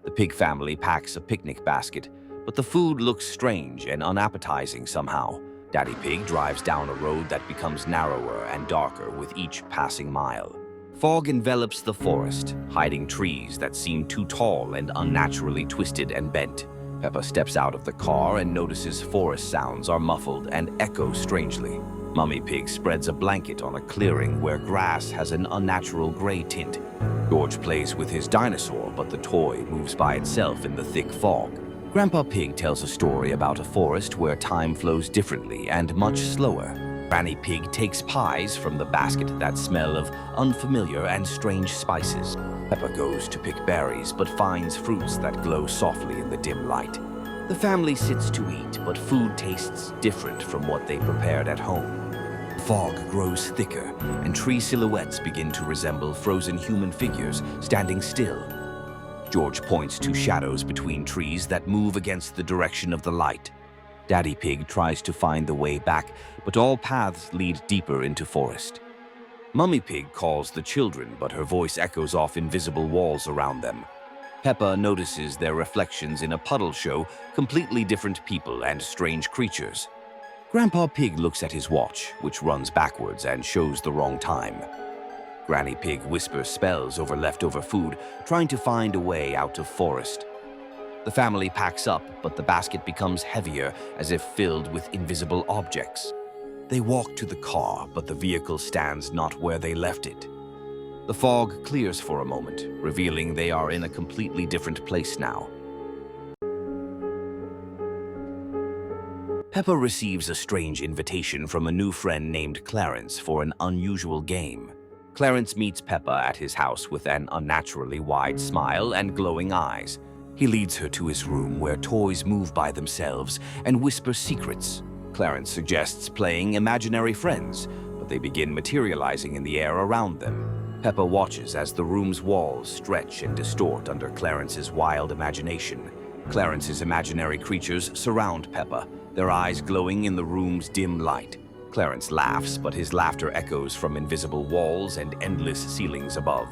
The pig family packs a picnic basket, but the food looks strange and unappetizing somehow. Daddy Pig drives down a road that becomes narrower and darker with each passing mile. Fog envelops the forest, hiding trees that seem too tall and unnaturally twisted and bent. Peppa steps out of the car and notices forest sounds are muffled and echo strangely. Mummy Pig spreads a blanket on a clearing where grass has an unnatural gray tint. George plays with his dinosaur, but the toy moves by itself in the thick fog. Grandpa Pig tells a story about a forest where time flows differently and much slower. Granny Pig takes pies from the basket that smell of unfamiliar and strange spices. Peppa goes to pick berries but finds fruits that glow softly in the dim light. The family sits to eat, but food tastes different from what they prepared at home. The fog grows thicker, and tree silhouettes begin to resemble frozen human figures standing still. George points to shadows between trees that move against the direction of the light. Daddy Pig tries to find the way back, but all paths lead deeper into forest. Mummy Pig calls the children, but her voice echoes off invisible walls around them. Peppa notices their reflections in a puddle show completely different people and strange creatures. Grandpa Pig looks at his watch, which runs backwards and shows the wrong time. Granny Pig whispers spells over leftover food, trying to find a way out of forest. The family packs up, but the basket becomes heavier as if filled with invisible objects. They walk to the car, but the vehicle stands not where they left it. The fog clears for a moment, revealing they are in a completely different place now. Peppa receives a strange invitation from a new friend named Clarence for an unusual game. Clarence meets Peppa at his house with an unnaturally wide smile and glowing eyes. He leads her to his room where toys move by themselves and whisper secrets. Clarence suggests playing imaginary friends, but they begin materializing in the air around them. Peppa watches as the room's walls stretch and distort under Clarence's wild imagination. Clarence's imaginary creatures surround Peppa, their eyes glowing in the room's dim light. Clarence laughs, but his laughter echoes from invisible walls and endless ceilings above.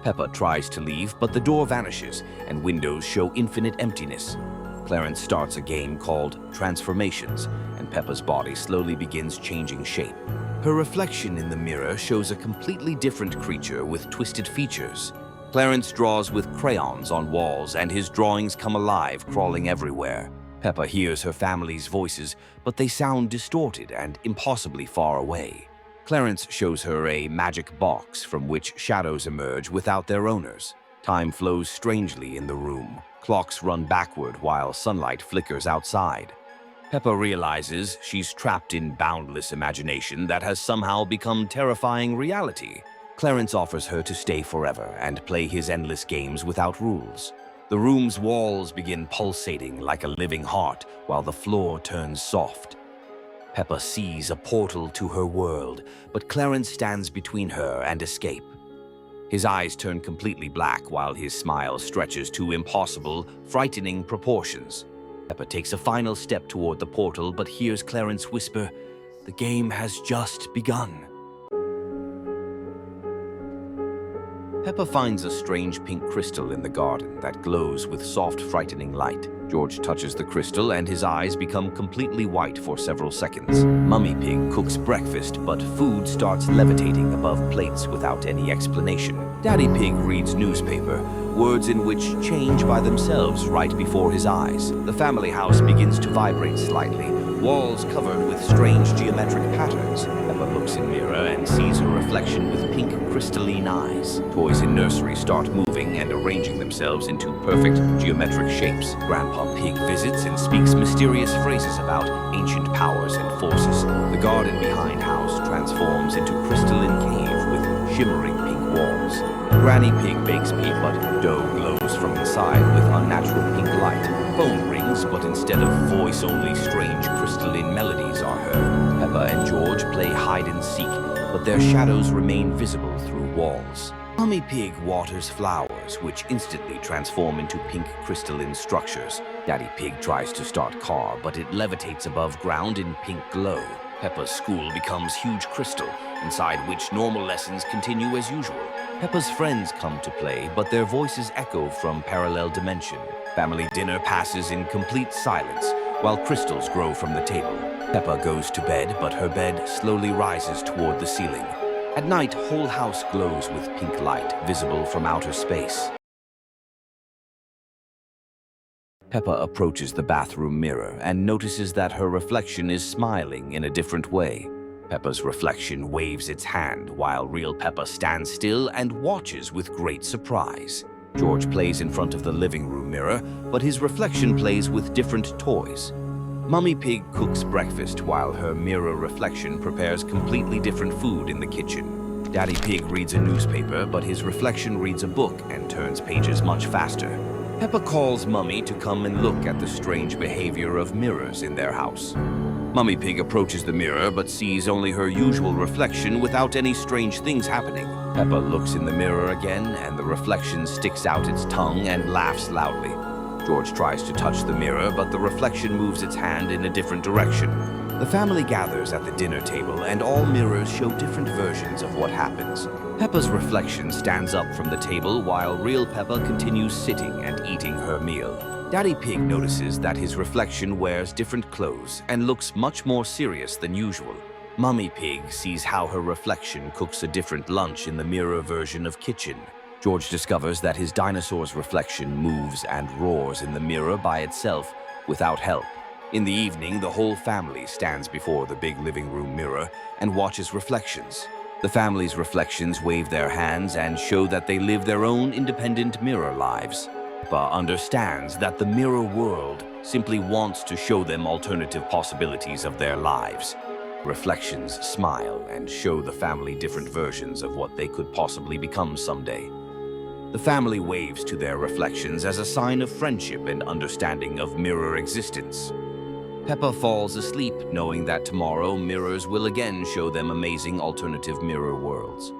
Peppa tries to leave, but the door vanishes, and windows show infinite emptiness. Clarence starts a game called Transformations, and Peppa's body slowly begins changing shape. Her reflection in the mirror shows a completely different creature with twisted features. Clarence draws with crayons on walls, and his drawings come alive, crawling everywhere. Peppa hears her family's voices, but they sound distorted and impossibly far away. Clarence shows her a magic box from which shadows emerge without their owners. Time flows strangely in the room. Clocks run backward while sunlight flickers outside. Peppa realizes she's trapped in boundless imagination that has somehow become terrifying reality. Clarence offers her to stay forever and play his endless games without rules. The room's walls begin pulsating like a living heart while the floor turns soft. Peppa sees a portal to her world, but Clarence stands between her and escape. His eyes turn completely black while his smile stretches to impossible, frightening proportions. Peppa takes a final step toward the portal but hears Clarence whisper, "The game has just begun." Peppa finds a strange pink crystal in the garden that glows with soft, frightening light. George touches the crystal and his eyes become completely white for several seconds. Mummy Pig cooks breakfast, but food starts levitating above plates without any explanation. Daddy Pig reads newspaper, words in which change by themselves right before his eyes. The family house begins to vibrate slightly, walls covered with strange geometric patterns. Peppa looks in mirror and sees her reflection with pink crystalline eyes. Toys in nursery start moving and arranging themselves into perfect geometric shapes. Grandpa Pig visits and speaks mysterious phrases about ancient powers and forces. The garden behind house transforms into crystalline cave with shimmering pink walls. Granny Pig bakes meat, but dough glows from inside with unnatural pink light. Phone rings, but instead of voice-only, strange crystalline melodies are heard. Peppa and George play hide-and-seek, but their shadows remain visible through walls. Mummy Pig waters flowers, which instantly transform into pink crystalline structures. Daddy Pig tries to start car, but it levitates above ground in pink glow. Peppa's school becomes huge crystal, inside which normal lessons continue as usual. Peppa's friends come to play, but their voices echo from parallel dimension. Family dinner passes in complete silence, while crystals grow from the table. Peppa goes to bed, but her bed slowly rises toward the ceiling. At night, whole house glows with pink light, visible from outer space. Peppa approaches the bathroom mirror and notices that her reflection is smiling in a different way. Peppa's reflection waves its hand while real Peppa stands still and watches with great surprise. George plays in front of the living room mirror, but his reflection plays with different toys. Mummy Pig cooks breakfast while her mirror reflection prepares completely different food in the kitchen. Daddy Pig reads a newspaper, but his reflection reads a book and turns pages much faster. Peppa calls Mummy to come and look at the strange behavior of mirrors in their house. Mummy Pig approaches the mirror but sees only her usual reflection without any strange things happening. Peppa looks in the mirror again and the reflection sticks out its tongue and laughs loudly. George tries to touch the mirror, but the reflection moves its hand in a different direction. The family gathers at the dinner table and all mirrors show different versions of what happens. Peppa's reflection stands up from the table while real Peppa continues sitting and eating her meal. Daddy Pig notices that his reflection wears different clothes and looks much more serious than usual. Mummy Pig sees how her reflection cooks a different lunch in the mirror version of kitchen. George discovers that his dinosaur's reflection moves and roars in the mirror by itself without help. In the evening, the whole family stands before the big living room mirror and watches reflections. The family's reflections wave their hands and show that they live their own independent mirror lives. Peppa understands that the mirror world simply wants to show them alternative possibilities of their lives. Reflections smile and show the family different versions of what they could possibly become someday. The family waves to their reflections as a sign of friendship and understanding of mirror existence. Peppa falls asleep knowing that tomorrow mirrors will again show them amazing alternative mirror worlds.